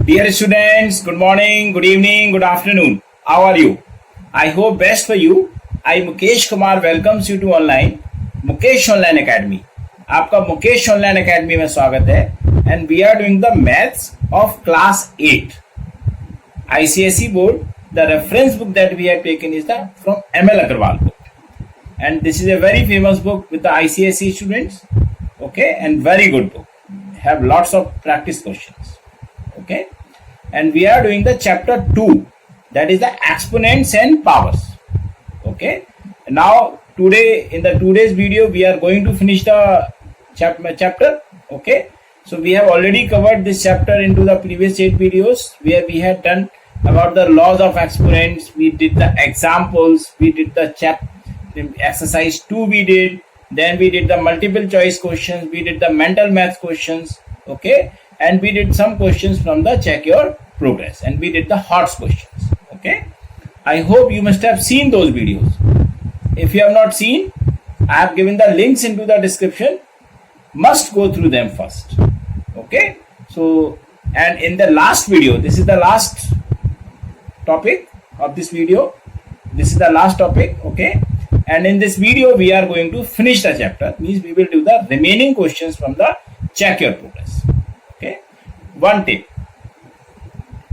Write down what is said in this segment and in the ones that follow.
Dear students, good morning, good evening, good afternoon. How are you? I hope best for you. I Mukesh Kumar welcomes you to online Mukesh Online Academy. आपका Mukesh online academy में स्वागत है and we are doing the maths of class 8 ICSE board. The reference book that we have taken is the from ML Agarwal book, and this is a very famous book with the ICSE students. Okay, and very good book. Have lots of practice questions. Okay, and we are doing the chapter 2, that is the exponents and powers. Okay, now today in the today's video we are going to finish the chapter. Okay, so we have already covered this chapter into the previous 8 videos where we had done about the laws of exponents. We did the examples, we did the exercise 2 we did, then we did the multiple choice questions, we did the mental math questions. Okay, and we did some questions from the check your progress, and we did the HOTS questions. Okay, I hope you must have seen those videos. If you have not seen, I have given the links into the description. Must go through them first. Okay, so and in the last video, this is the last topic of this video. This is the last topic. Okay, and in this video we are going to finish the chapter. Means we will do the remaining questions from the check your progress. Okay, one tip: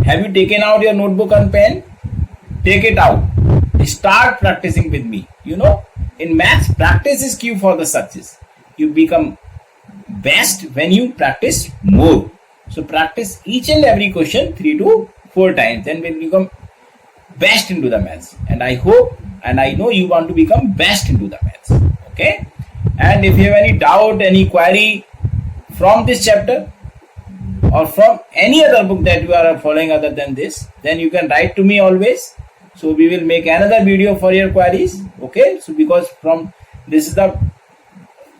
have you taken out your notebook and pen? Take it out. Start practicing with me. You know, in maths, practice is key for the success. You become best when you practice more. So practice each and every question 3 to 4 times, then will become best into the maths. And I hope and I know you want to become best into the maths. Okay, and if you have any doubt, any query from this chapter or from any other book that you are following other than this, then you can write to me always. So we will make another video for your queries. Okay, so because from this is the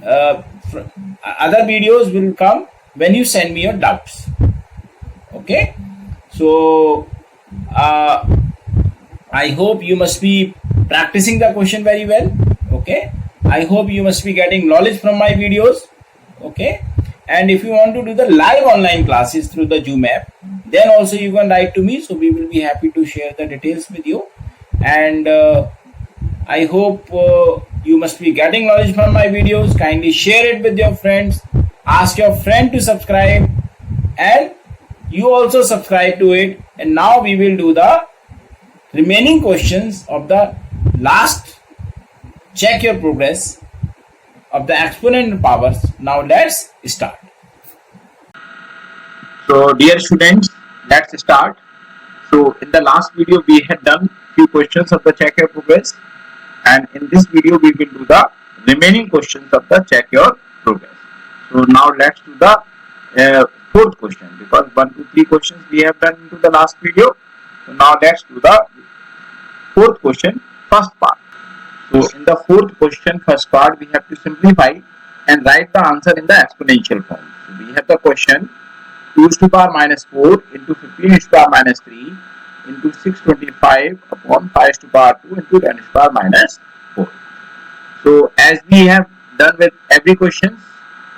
other videos will come when you send me your doubts. Okay, so I hope you must be practicing the question very well. Okay, I hope you must be getting knowledge from my videos. Okay, and if you want to do the live online classes through the Zoom app, then also you can write to me. So we will be happy to share the details with you. And I hope you must be getting knowledge from my videos. Kindly share it with your friends. Ask your friend to subscribe, and you also subscribe to it. And now we will do the remaining questions of the last check your progress of the exponent and powers. Now let's start. So dear students, let's start. So in the last video we had done few questions of the check your progress, and in this video we will do the remaining questions of the check your progress. So now let's do the fourth question, because 1, 2, 3 questions we have done into the last video. So now let's do the fourth question, first part. So in the fourth question, first part, we have to simplify and write the answer in the exponential form. So we have the question 2 to the power minus 4 into 15 to the power minus 3 into 625 upon 5 to the power 2 into 10 to the power minus 4. So as we have done with every question,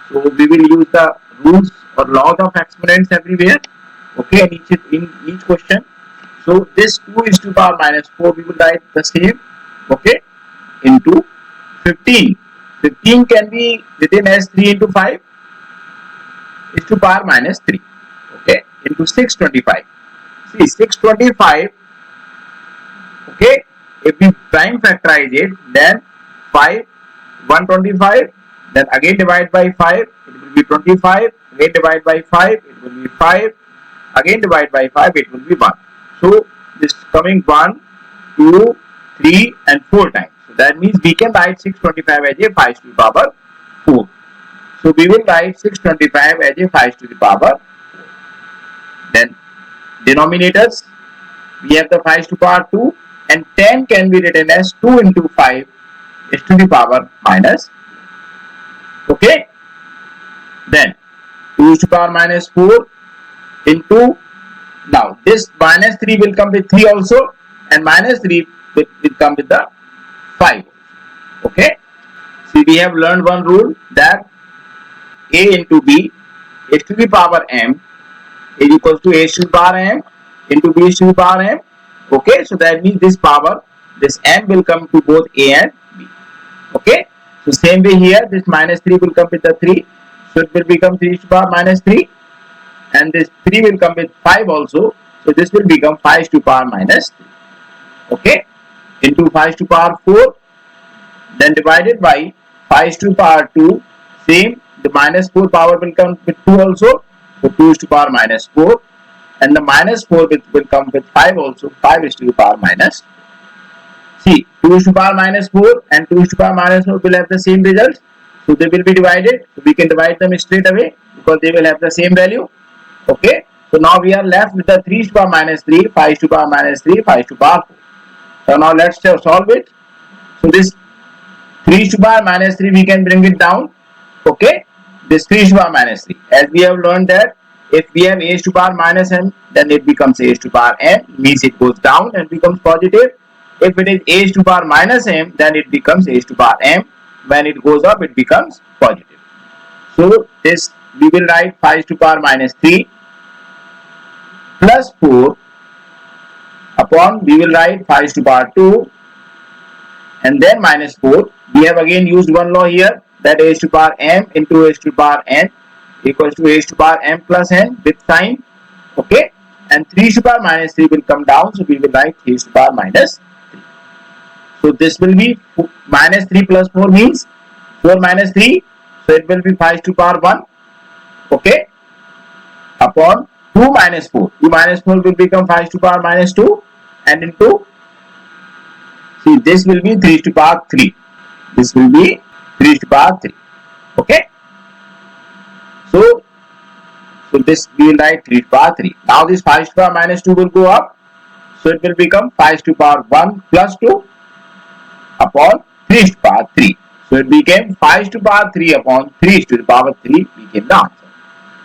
so we will use the rules or laws of exponents everywhere. Okay, in each question. So this 2 is to the power minus 4, we will write the same. Okay, into 15. 15 can be written as 3 into 5 is to the power minus 3. Okay, into 625. See, 625. Okay, if we prime factorize it, then 5, 125, then again divide by 5, it will be 25, again divide by 5, it will be 5, again divide by 5, it will be 1. So this coming 1, 2, 3 and 4 times. So that means we can write 625 as a 5 to the power 4. So we will write 625 as a 5 to the power 4. Then denominators, we have the 5 to the power 2, and 10 can be written as 2 into 5 is to the power minus. Okay, then 2 to the power minus 4 into, now this minus 3 will come with 3 also, and minus 3 will come with the 5. Okay, see, we have learned one rule that a into b is to the power m is equals to a to the power m into b to the power m. Okay, so that means this power, this m will come to both a and b. Okay, so same way here, this minus 3 will come with the 3, so it will become 3 to the power minus 3, and this 3 will come with 5 also, so this will become 5 to the power minus 3. Okay, into 5 to the power 4, then divided by 5 to the power 2, same, the minus 4 power will come with 2 also, so 2 is to the power minus 4, and the minus 4 will come with 5 also, 5 is to the power minus 4. See, 2 is to the power minus 4 and 2 is to the power minus 4 will have the same result, so they will be divided, so we can divide them straight away because they will have the same value. Okay, so now we are left with the 3 to the power minus 3, 5 to the power minus 3, 5 to the power 4. So now let's solve it. So this 3 to the power minus 3 we can bring it down. Okay, this 3 to the power minus 3, as we have learned that if we have a to the power minus m, then it becomes a to the power m, means it goes down and becomes positive. If it is a to the power minus m, then it becomes a to the power m. When it goes up, it becomes positive. So this we will write 5 to the power minus 3 plus 4 upon, we will write 5 to the power 2 and then minus 4. We have again used one law here, that a to the power m into a to the power n equals to a to the power m plus n with sign. Okay, and 3 to the power minus 3 will come down, so we will write 3 to the power minus 3. So this will be minus 3 plus 4 means 4 minus 3, so it will be 5 to the power 1. Okay, upon 2 minus 4, 2 minus 4 will become 5 to the power minus 2, and into, see, this will be 3 to the power 3. This will be 3 to the power 3. Okay, so this we will write 3 to the power 3. Now this 5 to the power minus 2 will go up, so it will become 5 to the power 1 plus 2 upon 3 to the power 3. So it became 5 to the power 3 upon 3 to the power 3 became the answer.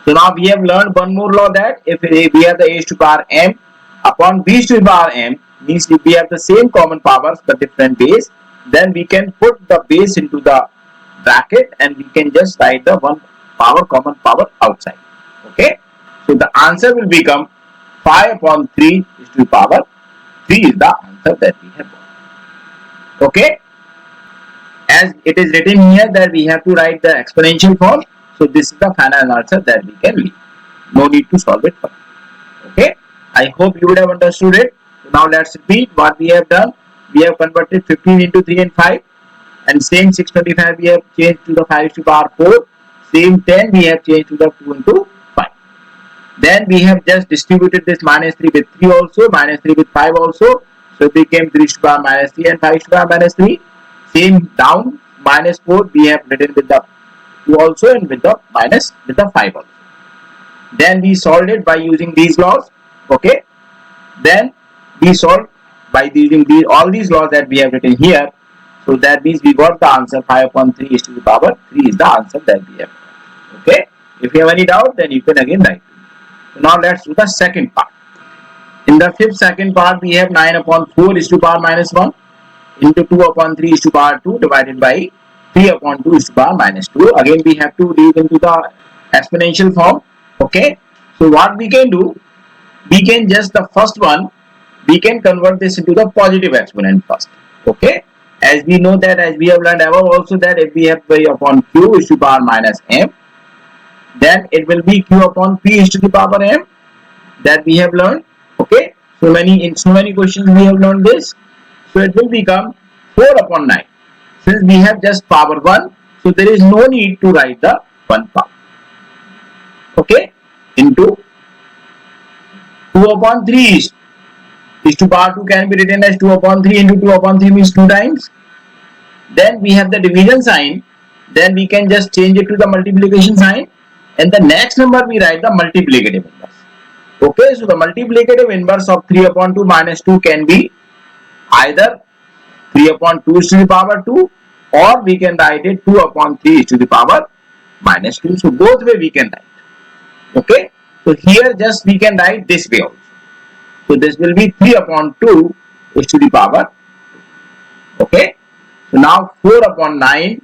So now we have learned one more law, that if we have the a to the power m upon b to the power m, means if we have the same common powers but different base, then we can put the base into the bracket and we can just write the one power, common power outside. Okay, so the answer will become 5 upon 3 is to the power 3 is the answer that we have got. Okay, as it is written here that we have to write the exponential form, so this is the final answer that we can leave. No need to solve it further. Okay, I hope you would have understood it. So now let's repeat what we have done. We have converted 15 into 3 and 5, and same 625 we have changed to the 5 to the power 4, same 10 we have changed to the 2 into 5. Then we have just distributed this minus 3 with 3 also, minus 3 with 5 also, so it became 3 to the power minus 3 and 5 to the power minus 3. Same down, minus 4 we have written with the 2 also and with the minus with the 5 also. Then we solved it by using these laws. Okay, then we solved by using all these laws that we have written here. So that means we got the answer 5 upon 3 is to the power 3 is the answer that we have. Okay, if you have any doubt, then you can again write. So now let's do the second part. In the fifth second part, we have 9 upon 4 is to the power minus 1 into 2 upon 3 is to the power 2 divided by 3 upon 2 is to the power minus 2. Again we have to leave into the exponential form. Okay, so what we can do, we can just the first one, we can convert this into the positive exponent first. Okay, as we know that, as we have learned above also, that if we have y upon q is to the power minus m, then it will be q upon p is to the power m, that we have learned. Okay, so in so many questions we have learned this. So it will become 4 upon 9. Since we have just power 1, so there is no need to write the 1 power. Okay, into 2 upon 3 is to power 2 can be written as 2 upon 3 into 2 upon 3 means 2 times. Then we have the division sign, then we can just change it to the multiplication sign, and the next number we write the multiplicative inverse. Okay, so the multiplicative inverse of 3 upon 2 minus 2 can be either 3 upon 2 is to the power 2, or we can write it 2 upon 3 is to the power minus 2. So both way we can write. Okay, so here just we can write this way also. So this will be 3 upon 2 is to the power 2. Okay, so now 4 upon 9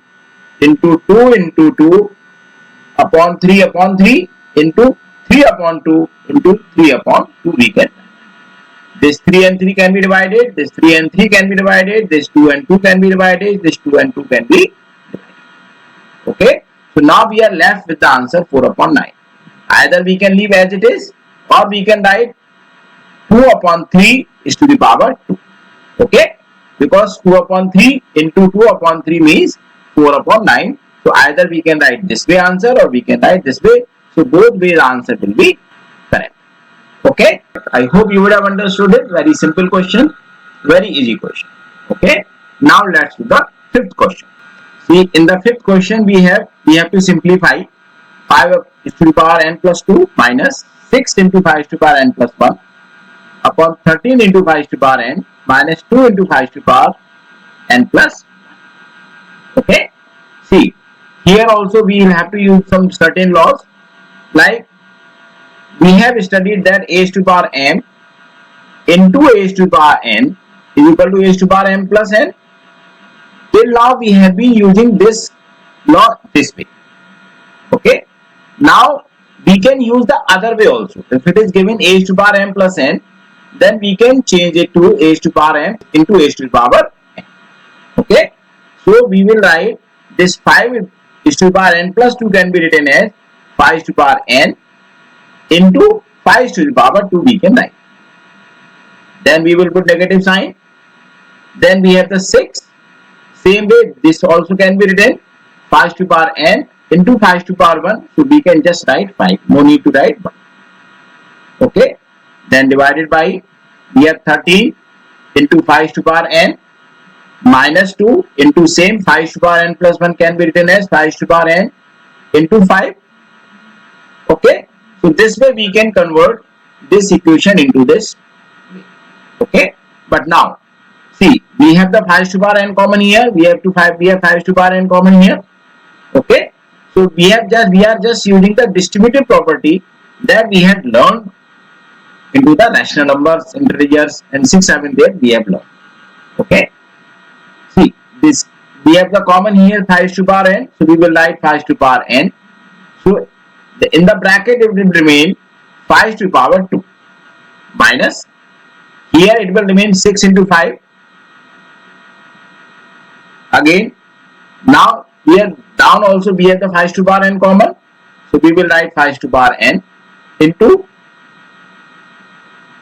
into 2 into 2 upon 3 into 3 upon 2 into 3 upon 2 we can. This 3 and 3 can be divided, this 3 and 3 can be divided, this 2 and 2 can be divided, this 2 and 2 can be divided. Okay, so now we are left with the answer 4 upon 9. Either we can leave as it is, or we can write 2 upon 3 is to the power 2. Okay, because 2 upon 3 into 2 upon 3 means 4 upon 9. So either we can write this way answer or we can write this way. So both ways answer will be correct. Okay, I hope you would have understood it. Very simple question, very easy question. Okay, now let's do the fifth question. See, in the fifth question we have to simplify 5 is to the power n plus 2 minus 6 into 5 is to the power n plus 1 upon 13 into 5 is to the power n minus 2 into 5 is to the power n plus 1. Okay, see, here also we will have to use some certain laws, like we have studied that a is to the power m into a is to the power n is equal to a is to the power m plus n. Till now we have been using this law this way. Okay, now we can use the other way also. If it is given a is to the power m plus n, then we can change it to a is to the power m into a is to the power n. Okay, so we will write this 5 is to the power n plus 2 can be written as 5 is to the power n into 5 is to the power 2 we can write. Then we will put negative sign. Then we have the 6. Same way this also can be written 5 is to the power n into 5 is to the power 1. So we can just write 5. No need to write 1. Okay. Then divided by, we have 13 into 5 is to the power n minus 2 into same 5 is to the power n plus 1 can be written as 5 is to the power n into 5. Okay. So this way we can convert this equation into this. Okay. But now, see, we have the 5 is to the power n common here. We have 5 is to the power n common here. Okay. So we are just using the distributive property that we had learned into the rational numbers, integers, and 6, 7 there we have learned. Okay. See, this we have the common here 5 is to the power n. So we will write 5 is to the power n. So in the bracket it will remain 5 is to the power 2 minus, here it will remain 6 into 5. Again, now here down also we have the 5 is to the power n common. So we will write 5 is to the power n into,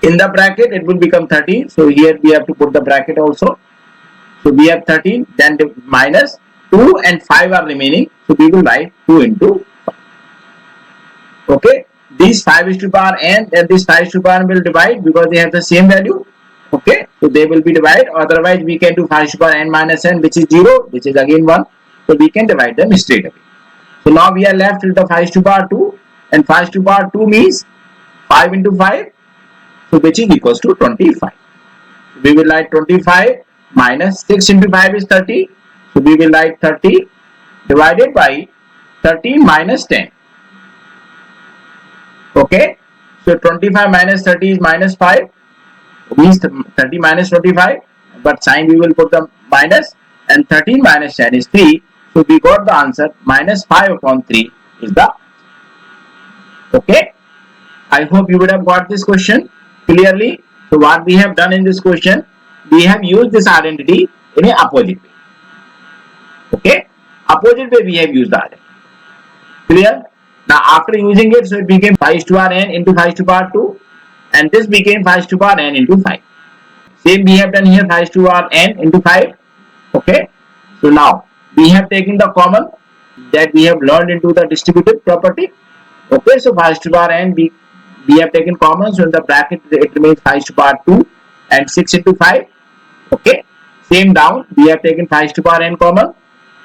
in the bracket it will become 13. So here we have to put the bracket also. So we have 13, then minus 2 and 5 are remaining. So we will write 2 into 5. Okay, these 5 is to the power n and this 5 is to the power n will divide because they have the same value. Okay, so they will be divided. Otherwise we can do 5 is to the power n minus n, which is 0, which is again 1. So we can divide them straight away. So now we are left with the 5 is to the power 2, and 5 is to the power 2 means 5 into 5, so which is equals to 25. We will write 25 minus 6 into 5 is 30. So we will write 30 divided by 13 minus 10. Okay, so 25 minus 30 is minus 5, means 30 minus 25, but sign we will put the minus, and 13 minus 10 is 3. So we got the answer minus 5 upon 3 is the answer. Okay, I hope you would have got this question clearly. So what we have done in this question, we have used this identity in an opposite way. Okay, opposite way we have used the identity. Clear? Now after using it, so it became 5 is to the power n into 5 is to the power 2, and this became 5 is to the power n into 5. Same we have done here, 5 is to the power n into 5. Okay, so now we have taken the common that we have learned into the distributive property. Okay, so 5 is to the power n we have taken common, so in the bracket it remains 5 is to the power 2 and 6 into 5. Okay, same down we have taken 5 is to the power n common,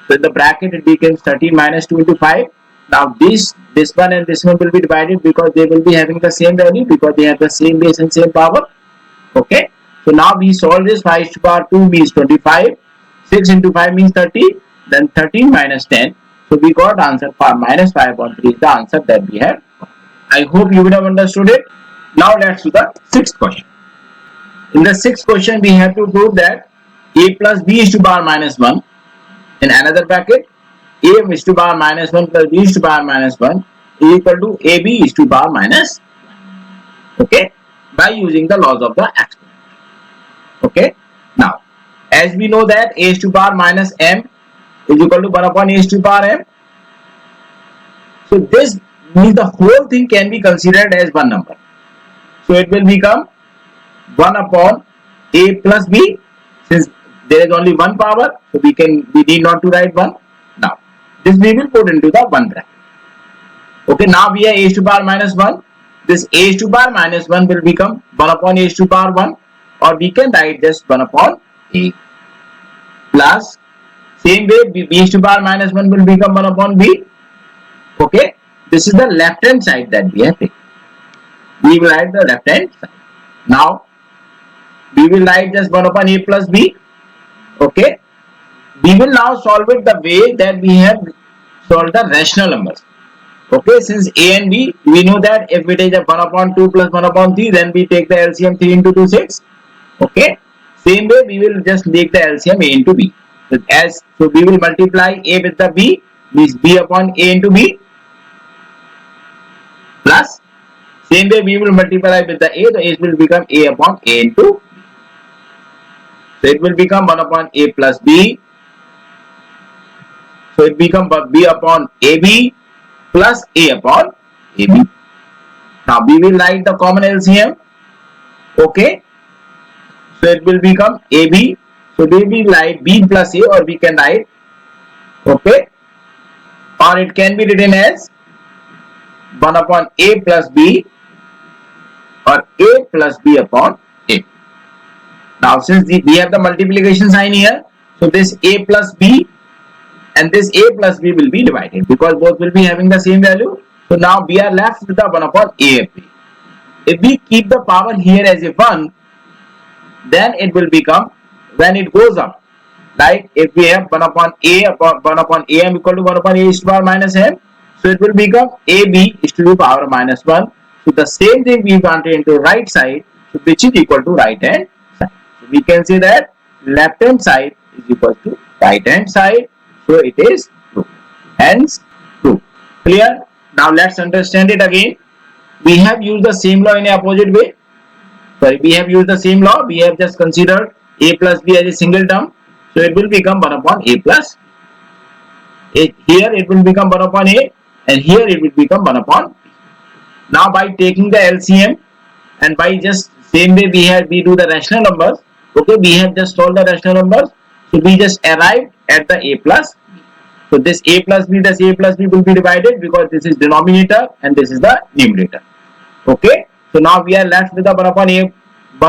so in the bracket it becomes 13 minus 2 into 5. Now this one and this one will be divided because they will be having the same value, because they have the same base and same power. Okay, so now we solve this. 5 is to the power 2 means 25, 6 into 5 means 30, then 13 minus 10. So we got answer for minus 5 upon 3 is the answer that we have. I hope you would have understood it. Now let's do the sixth question. In the sixth question we have to prove that a plus b is to the power minus 1, in another bracket a is to the power minus 1 plus b is to the power minus 1 is equal to AB is to power minus, okay, by using the laws of the exponent. Okay, now as we know that a is to power minus m is equal to 1 upon a is to power m, so this means the whole thing can be considered as one number. So it will become 1 upon a plus b, since there is only one power, so we need not to write 1. Now this we will put into the 1 bracket. Okay, now we have a is to power minus 1. This a is to power minus 1 will become 1 upon a is to power 1, or we can write just 1 upon a plus, same way b is to power minus 1 will become 1 upon b. Okay, this is the left hand side that we have taken. We will write the left hand side. Now we will write just 1 upon a plus b. Okay, we will now solve it the way that we have solved the rational numbers. Okay, since a and b, we know that if it is a 1 upon 2 plus 1 upon 3, then we take the LCM 3 into 2, 6. Okay, same way we will just make the LCM a into b. So we will multiply a with the b, means b upon a into b, plus same way we will multiply with the a, so it will become a upon a into b. So it will become 1 upon a plus b. So it becomes b upon ab plus a upon ab. Now we will write the common LCM. Okay, so it will become ab. So we will write b plus a, or we can write, okay, or it can be written as 1 upon a plus b, or a plus b upon a. Now since we have the multiplication sign here, so this a plus b and this a plus b will be divided, because both will be having the same value. So now we are left with the 1 upon a and b. If we keep the power here as a 1, then it will become, when it goes up, like if we have 1 upon a upon 1 upon a m equal to 1 upon a is to the power minus m, so it will become ab is to the power minus 1. So the same thing we wanted into right side, so which is equal to right hand side. So we can say that left hand side is equal to right hand side. So it is true. Hence true. Clear? Now let's understand it again. We have used the same law in a opposite way. Sorry, we have used the same law. We have just considered a plus b as a single term. So it will become 1 upon a plus a. Here it will become 1 upon a, and here it will become 1 upon b. Now by taking the LCM, and by just same way we do the rational numbers. Okay, we have just solved the rational numbers. So we just arrived at the a plus b. So this a plus b, this a plus b will be divided, because this is denominator and this is the numerator. Okay, so now we are left with the 1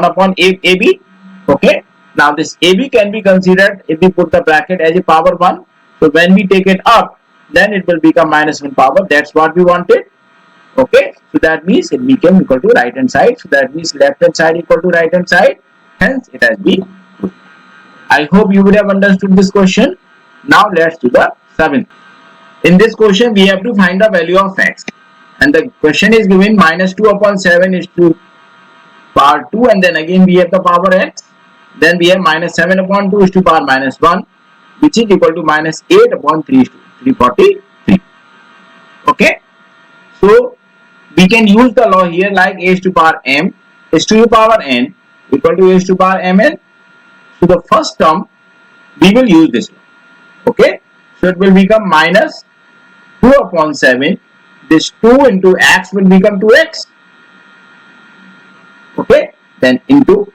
upon a ab. Okay, now this ab can be considered, if we put the bracket, as a power 1. So when we take it up, then it will become minus 1 power. That's what we wanted. Okay, so that means it became equal to right hand side. So that means left hand side equal to right hand side. Hence it has been true. I hope you would have understood this question. Now let's do the 7th. In this question we have to find the value of x, and the question is given minus 2 upon 7 is to power 2, and then again we have the power x. Then we have minus 7 upon 2 is to power minus 1, which is equal to minus 8 upon 3 is to 343. Okay, so we can use the law here, like a is to power m is to the power n equal to a is to power mn. So the first term we will use this law. Okay, so it will become minus 2 upon 7. This 2 into x will become 2x. Okay, then into,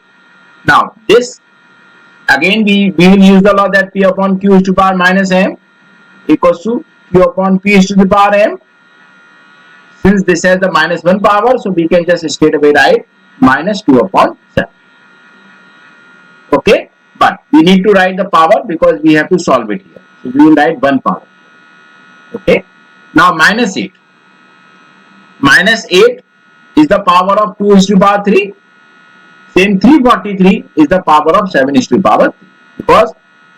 now this again we will use the law that p upon q is to power minus m equals to q upon p is to the power m. Since this has the minus 1 power, so we can just straight away write minus 2 upon 7. Okay, but we need to write the power because we have to solve it here. So we will write 1 power. Okay, now minus 8. Minus 8 is the power of 2 is to the power 3. Same 343 is the power of 7 is to the power 3. Because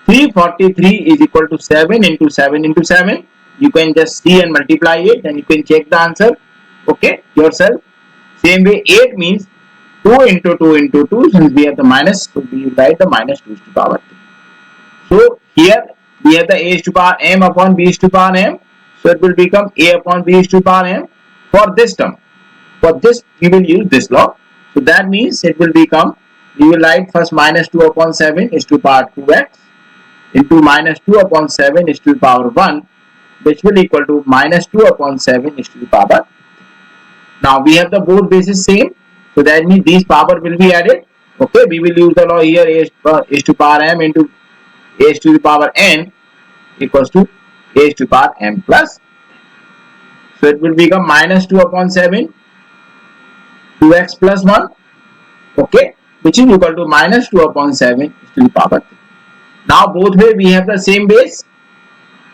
343 is equal to 7 into 7 into 7. You can just see and multiply it, and you can check the answer, okay, yourself. Same way 8 means 2 into 2 into 2, since we have the minus, so we write the minus 2 is to the power 3. So here we have the a is to the power m upon b is to the power m, so it will become a upon b is to the power m. for this term. For this, we will use this law. So that means it will become, we will write first minus 2 upon 7 is to the power 2x into minus 2 upon 7 is to the power 1, which will equal to minus 2 upon 7 is to the power. Now we have the both bases same. So that means these power will be added. Okay, we will use the law here, a is to the power m into a to the power n equals to a to the power m plus. So it will become minus 2 upon 7, 2x plus 1, okay, which is equal to minus 2 upon 7 to the power 3. Now both way we have the same base,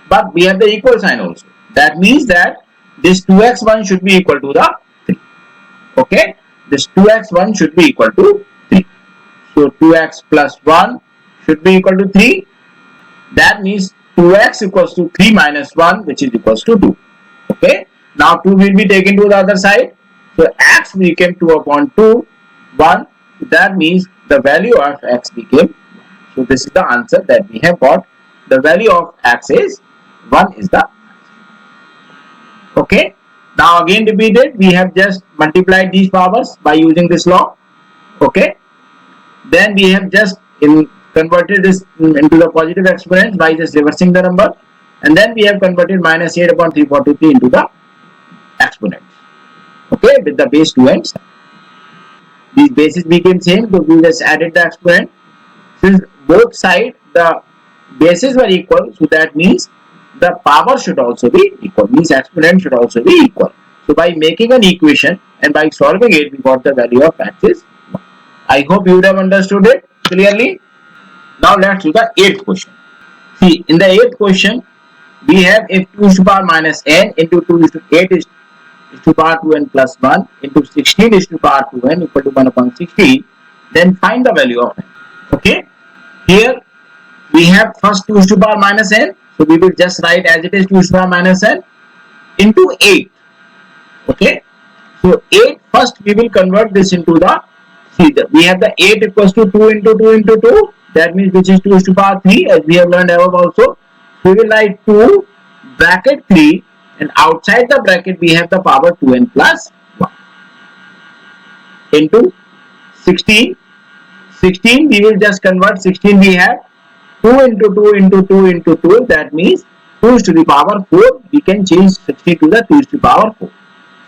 but we have the equal sign also. That means that this 2x1 should be equal to the 3. Okay, this 2x1 should be equal to 3. So 2x plus 1 should be equal to 3. That means 2x equals to 3 minus 1, which is equals to 2. Okay, now 2 will be taken to the other side. So x became 2 upon 2, 1. That means the value of x became. So this is the answer that we have got. The value of x is 1 is the. Okay. Now again repeated, we have just multiplied these powers by using this law. Okay. Then we have just converted this into the positive exponent by just reversing the number. And then we have converted minus 8 upon 343 into the exponent. Okay, with the base 2 and 7. These bases became same, so we just added the exponent. Since both sides the bases were equal, so that means the power should also be equal. Means exponent should also be equal. So by making an equation and by solving it, we got the value of x is 1. I hope you would have understood it clearly. Now let's do the 8th question. See, in the 8th question, we have if 2 to the power minus n into 2 to 8 is to the power 2n plus 1 into 16 is to the power 2n equal to 1 upon 16, then find the value of n. Okay, here we have first 2 to the power minus n, so we will just write as it is 2 to the power minus n into 8. Okay, so 8 first we will convert this into the, see we have the 8 equals to 2 into 2 into 2, that means which is 2 to the power 3, as we have learned above also. We will write 2 bracket 3 and outside the bracket we have the power 2n plus 1 into 16. 16 we will just convert, 16 we have 2 into 2 into 2 into 2, that means 2 to the power 4. We can change 60 to the 2 to the power 4.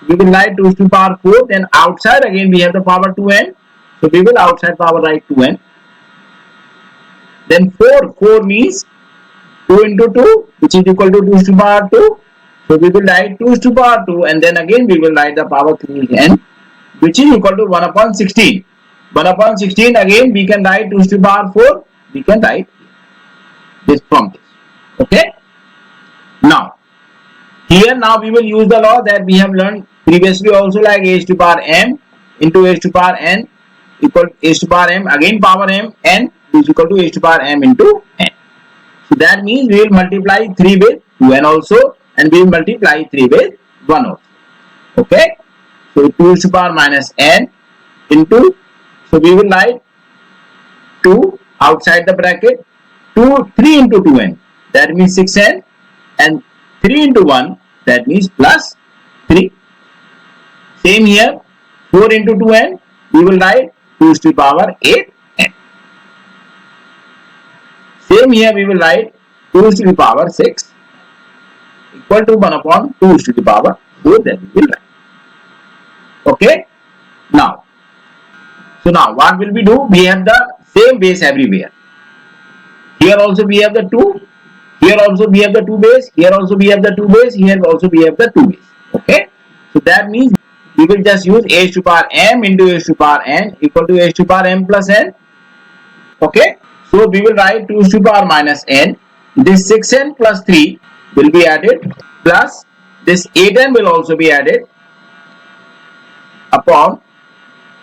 We will write 2 to the power 4, then outside again we have the power 2n, so we will outside power write 2n. Then 4 means 2 into 2, which is equal to 2 to the power 2. So we will write 2 to the power 2 and then again we will write the power 3n, which is equal to 1 upon 16. 1 upon 16 again we can write 2 to the power 4. We can write this from this. Okay. Now, here now we will use the law that we have learned previously also, like a to the power m into a to the power n equal to a to the power m again power m n is equal to a to the power m into n. So that means we will multiply 3 with 2n also and we will multiply 3 with 1 also. Okay. So 2 to the power minus n into, so we will write 2 outside the bracket, 3 into 2n, that means 6n, and 3 into 1, that means plus 3. Same here, 4 into 2n, we will write 2 to the power 8n. Same here we will write 2 to the power 6 equal to 1 upon 2 to the power 4, that we will write. Okay. Now, so now what will we do? We have the same base everywhere. Here also we have the 2. Here also we have the 2 base. Here also we have the 2 base. Here also we have the 2 base. Okay. So that means we will just use a to the power m into a to the power n equal to a to the power m plus n. Okay. So we will write 2 to the power minus n. This 6n plus 3 will be added plus this 8n will also be added upon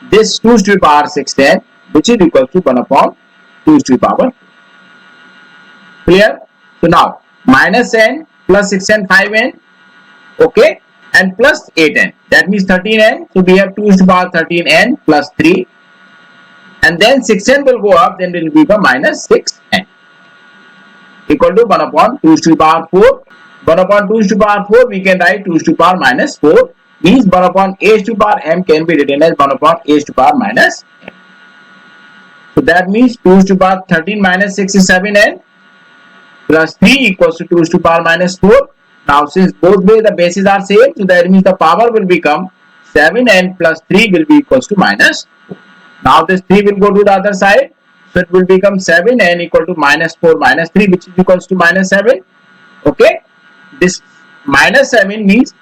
this 2 to the power 6n, which is equal to 1 upon 2 to the power. Clear? So now minus n plus 6n 5n, okay, and plus 8n, that means 13n. So we have 2 to the power 13n plus 3, and then 6n will go up, then will become minus 6n equal to 1 upon 2 to the power 4. 1 upon 2 to the power 4 we can write 2 to the power minus 4, means 1 upon a to the power m can be written as 1 upon a to the power minus m. So that means 2 to the power 13 minus 6 is 7n plus 3 equals to 2 to the power minus 4. Now since both ways the bases are same, so that means the power will become 7n plus 3 will be equals to minus 4. Now this 3 will go to the other side, so it will become 7n equal to minus 4 minus 3, which is equals to minus 7. Okay, this minus 7 means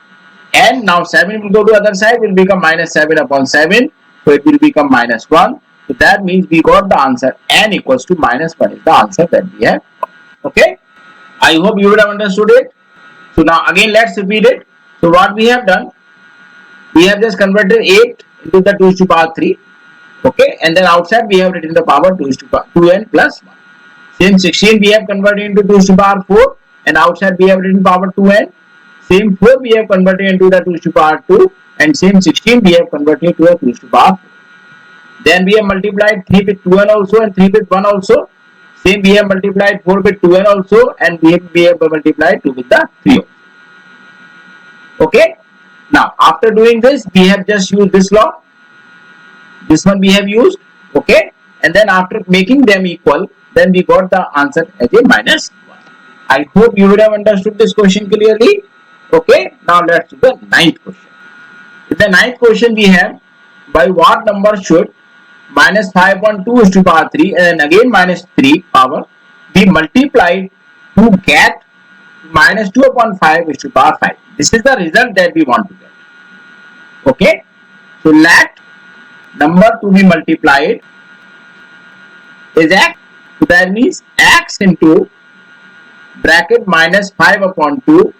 n, now 7 will go to the other side, will become minus 7 upon 7, so it will become minus 1. So that means we got the answer n equals to minus 1 is the answer that we have. Okay, I hope you would have understood it. So now again let's repeat it. So what we have done, we have just converted 8 into the 2 to the power 3. Okay, and then outside we have written the power 2 to the power 2n plus 1. Same 16 we have converted into 2 to the power 4, and outside we have written power 2n. Same 4 we have converted into the 2 to the power 2, and same 16 we have converted to a 2 to the power 4. Then we have multiplied 3 with 2n also and 3 with 1 also. Same we have multiplied 4 with 2n also, and we have multiplied 2 with the 3 also. Okay. Now after doing this, we have just used this law. This one we have used. Okay. And then after making them equal, then we got the answer as a minus 1. I hope you would have understood this question clearly. Okay. Now let's do the 9th question. In the 9th question we have, by what number should minus 5 upon 2 is to the power 3 and again minus 3 power be multiplied to get minus 2 upon 5 is to the power 5. This is the result that we want to get. Okay. So let number to be multiplied is x. So that means x into bracket minus 5 upon 2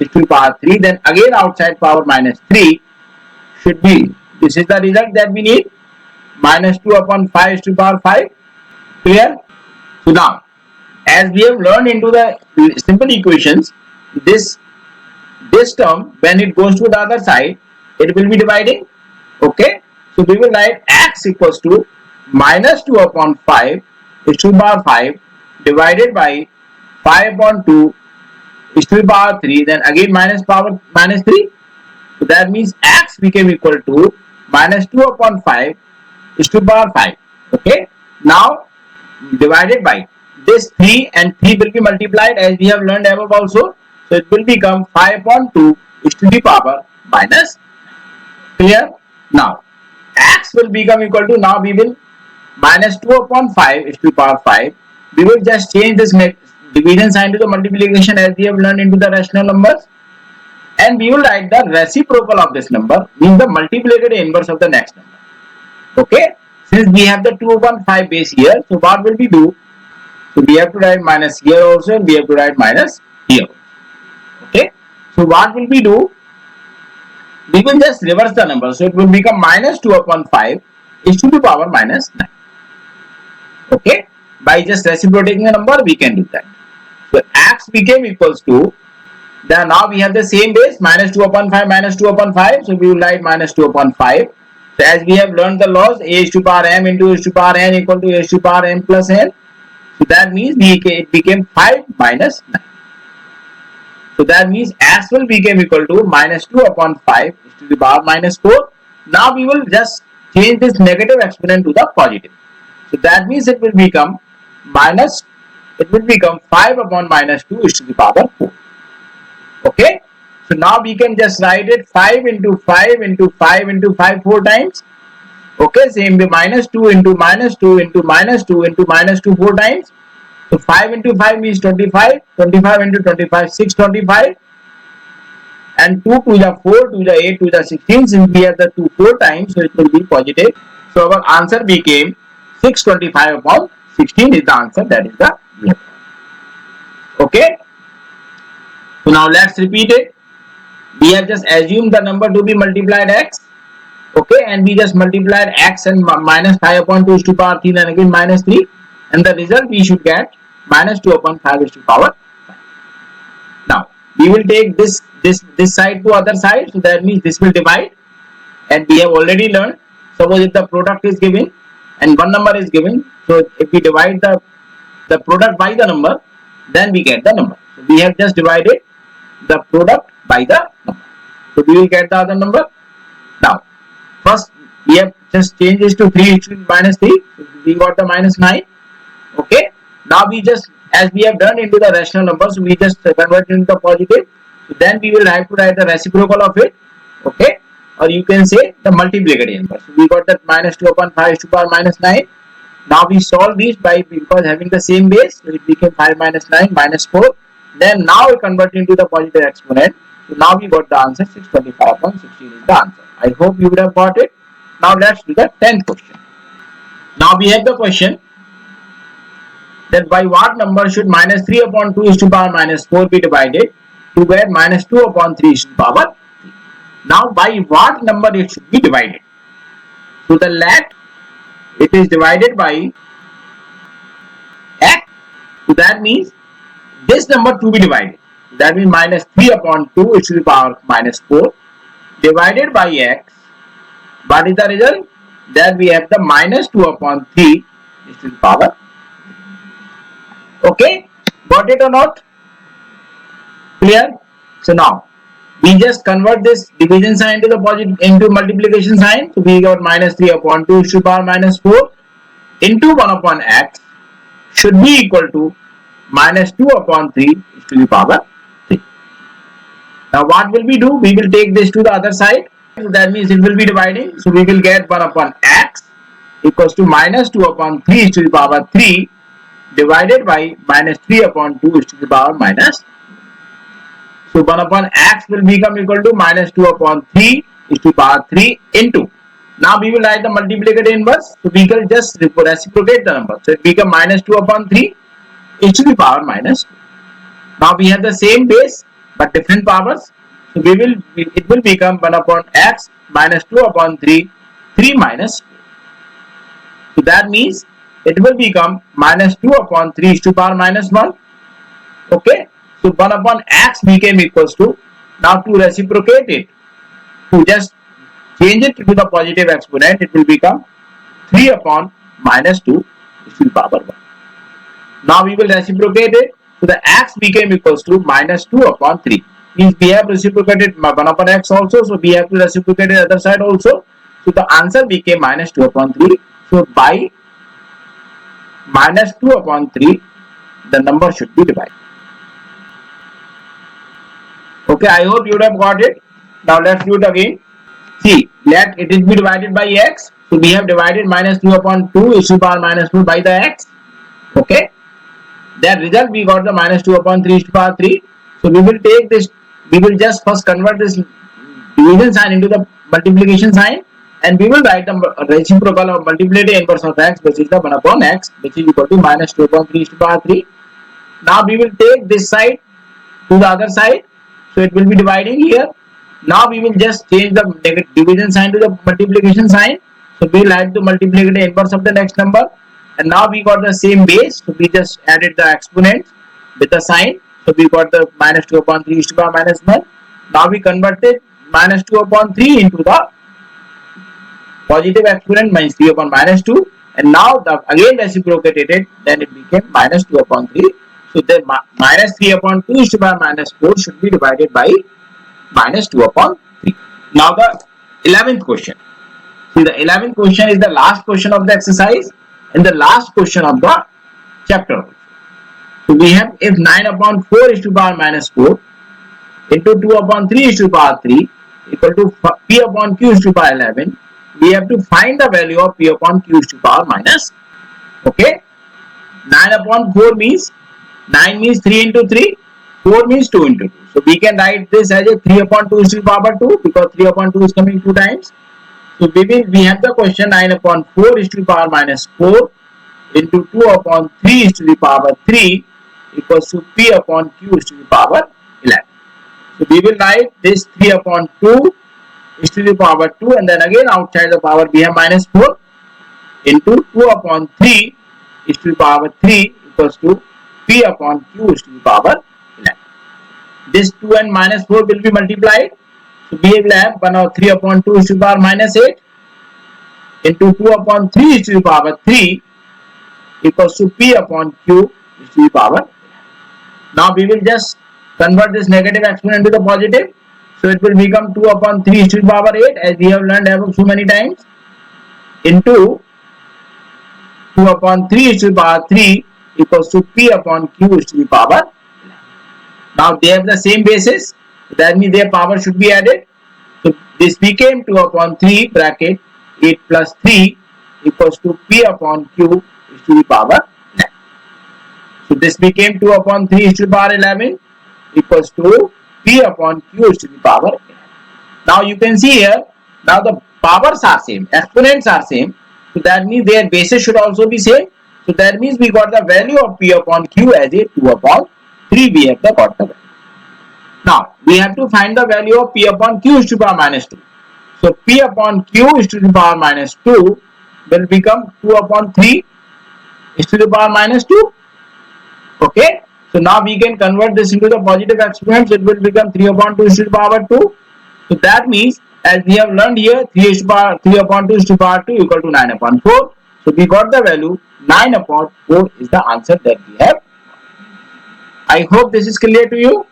is to the power 3. Then again outside power minus 3 should be. This is the result that we need. Minus 2 upon 5 is to the power 5. Clear? So now, as we have learned into the simple equations, this term, when it goes to the other side, it will be dividing. Okay. So we will write x equals to minus 2 upon 5 is to the power 5 divided by 5 upon 2 is to the power 3. Then again minus power minus 3. So that means x became equal to minus 2 upon 5 is to the power 5. Okay. Now divided by this 3 and 3 will be multiplied as we have learned above also. So it will become 5 upon 2 is to the power minus. Clear? Now x will become equal to, now we will minus 2 upon 5 is to the power 5. We will just change this division sign to the multiplication as we have learned into the rational numbers. And we will write the reciprocal of this number, means the multiplicative inverse of the next number. Okay. Since we have the 2 upon 5 base here, so what will we do? So we have to write minus here also and we have to write minus here. Okay. So what will we do? We will just reverse the number. So it will become minus 2 upon 5 is to the power minus 9. Okay. By just reciprocating the number, we can do that. So x became equals to, then now we have the same base, minus 2 upon 5 minus 2 upon 5. So we will write minus 2 upon 5. So as we have learned the laws, a is to the power m into a is to the power n equal to a is to the power m plus n. So that means it became 5 minus 9. So that means as well became equal to minus 2 upon 5 is to the power minus 4. Now we will just change this negative exponent to the positive. So that means it will become 5 upon minus 2 is to the power 4. Okay. So now we can just write it 5 into 5 into 5 into 5 4 times. Okay. Same way minus 2 into minus 2 into minus 2 into minus 2 4 times. So 5 into 5 means 25. 25 into 25 625. And 2 to the 4 to the 8 to the 16. Since we have the 2 4 times, so it will be positive. So our answer became 625 upon 16 is the answer. That is the answer. Okay. So now let's repeat it. We have just assumed the number to be multiplied x. Okay, and we just multiplied x and minus 5 upon 2 is to the power 3 and again minus 3. And the result we should get minus 2 upon 5 is to the power 5. Now we will take this side to other side. So that means this will divide. And we have already learned, suppose if the product is given and one number is given. So if we divide the product by the number, then we get the number. So we have just divided the product by the number. So we will get the other number. Now, first we have just changed this to 3 to minus 3. So we got the minus 9. Okay. Now we just, as we have done into the rational numbers, we just convert into the positive. So then we will have to write the reciprocal of it. Okay. Or you can say the multiplicative number. So we got that minus 2 upon 5 to power minus 9. Now we solve this by, because having the same base, so it became 5 minus 9 minus 4. Then now we convert into the positive exponent. So now we got the answer 625 upon 16 is the answer. I hope you would have got it. Now let's do the 10th question. Now we have the question that by what number should minus 3 upon 2 is to power minus 4 be divided to get minus 2 upon 3 is to power 3. Now by what number it should be divided? So the let it is divided by x. So that means this number to be divided. That means minus 3 upon 2 is to the power minus 4 divided by x. What is the result? That we have the minus 2 upon 3 is to the power. Okay, got it or not? Clear? So now we just convert this division sign to the positive into multiplication sign. So we got minus 3 upon 2 is to the power minus 4 into 1 upon x should be equal to minus 2 upon 3 is to the power 3. Now what will we do? We will take this to the other side. So that means it will be dividing. So we will get 1 upon x equals to minus 2 upon 3 is to the power 3 divided by minus 3 upon 2 is to the power minus. So 1 upon x will become equal to minus 2 upon 3 is to the power 3 into. Now we will write the multiplicative inverse. So we can just reciprocate the number. So it become minus 2 upon 3 is to the power minus 2. Now we have the same base but different powers. So it will become 1 upon x minus 2 upon 3, 3 minus 4. So that means it will become minus 2 upon 3 is to the power minus 1. Okay. So 1 upon x became equals to, now to reciprocate it, to just change it to the positive exponent, it will become 3 upon minus 2 is to the power 1. Now we will reciprocate it. So the x became equals to minus 2 upon 3. Means we have reciprocated 1 upon x also. So we have to reciprocate the other side also. So the answer became minus 2 upon 3. So by minus 2 upon 3, the number should be divided. Okay, I hope you would have got it. Now let's do it again. See, let it is be divided by x. So we have divided minus 2 upon 2 is to the power minus 4 by the x. Okay. That result we got the minus 2 upon 3 is to the power 3. So we will take this, we will just first convert this division sign into the multiplication sign, and we will write the reciprocal of multiplicative inverse of x, which is the 1 upon x, which is equal to minus 2 upon 3 is to the power 3. Now we will take this side to the other side. So it will be dividing here. Now we will just change the division sign to the multiplication sign. So we will write the multiplicative inverse of the next number. And now we got the same base. So we just added the exponent with the sign. So we got the minus 2 upon 3 is to the power minus 1. Now we converted minus 2 upon 3 into the positive exponent minus 3 upon minus 2. And now again reciprocated it. Then it became minus 2 upon 3. So the minus 3 upon 2 is to the power minus 4 should be divided by minus 2 upon 3. Now the 11th question. See, the 11th question is the last question of the exercise and the last question of the chapter. So we have, if 9 upon 4 is to the power minus 4 into 2 upon 3 is to the power 3 equal to p upon q is to the power 11, we have to find the value of p upon q is to the power minus. Okay. 9 upon 4 means 9 means 3 into 3, 4 means 2 into 2. So we can write this as a 3 upon 2 is to the power 2 because 3 upon 2 is coming 2 times. So we have the question 9 upon 4 is to the power minus 4 into 2 upon 3 is to the power 3 equals to p upon q is to the power 11. So we will write this 3 upon 2 is to the power 2, and then again outside the power we have minus 4 into 2 upon 3 is to the power 3 equals to p upon q is to the power 11. This 2 and minus 4 will be multiplied. So we will have 3 upon 2 is to the power minus 8 into 2 upon 3 is to the power 3 equals to p upon q is to the power 11. Now we will just convert this negative exponent to the positive. So it will become 2 upon 3 to the power 8, as we have learned above so many times, into 2 upon 3 to the power 3 equals to P upon Q to the power. Now they have the same basis, that means their power should be added. So this became 2 upon 3 bracket 8 plus 3 equals to P upon Q to the power 11. So this became 2 upon 3 to the power 11 equals to P upon Q to the power 11. Now you can see here, now the powers are same, exponents are same. So that means their bases should also be same. So that means we got the value of P upon Q as a 2 upon 3. We have got the value. Now we have to find the value of P upon Q is to the power minus 2. So P upon Q is to the power minus 2 will become 2 upon 3 is to the power minus 2. Okay. So now we can convert this into the positive exponents. It will become 3 upon 2 is to the power 2. So that means, as we have learned here, 3 upon 2 is to the power 2 equal to 9 upon 4. So we got the value 9 upon 4 is the answer that we have. I hope this is clear to you.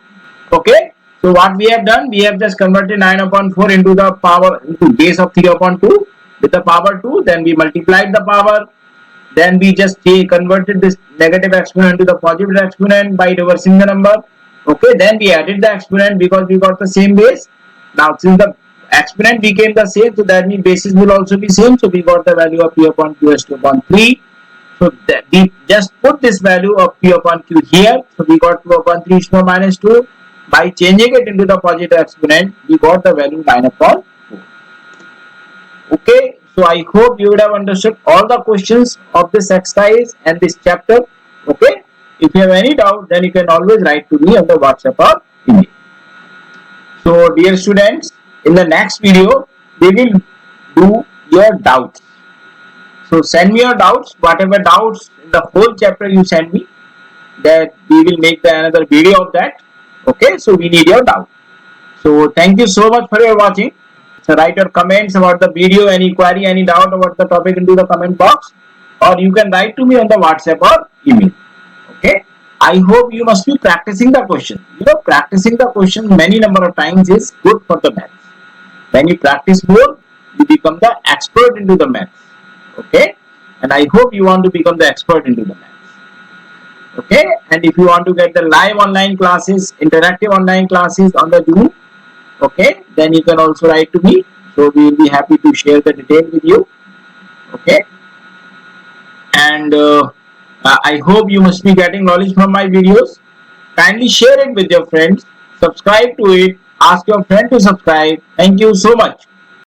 Okay. So what we have done, we have just converted 9 upon 4 into the power, into base of 3 upon 2 with the power 2. Then we multiplied the power. Then we just converted this negative exponent to the positive exponent by reversing the number. Okay. Then we added the exponent because we got the same base. Now since the exponent became the same, so that means bases will also be same. So we got the value of P upon Q as 2 upon 3. So that we just put this value of P upon Q here. So we got 2 upon 3 is to the minus 2. By changing it into the positive exponent, we got the value 9 upon 4. Okay. So I hope you would have understood all the questions of this exercise and this chapter. Okay. If you have any doubt, then you can always write to me on the WhatsApp or email. So dear students, in the next video, we will do your doubts. So send me your doubts, whatever doubts in the whole chapter you send me, that we will make another video of that. Okay, so we need your doubt. So thank you so much for your watching. So write your comments about the video, any query, any doubt about the topic into the comment box, or you can write to me on the WhatsApp or email. Okay. I hope you must be practicing the question. You know, practicing the question many number of times is good for the maths. When you practice more, you become the expert into the maths. Okay. And I hope you want to become the expert into the maths. Okay. And if you want to get the live online classes, interactive online classes on the Zoom, okay, then you can also write to me. So we will be happy to share the detail with you. Okay. And I hope you must be getting knowledge from my videos. Kindly share it with your friends. Subscribe to it. Ask your friend to subscribe. Thank you so much.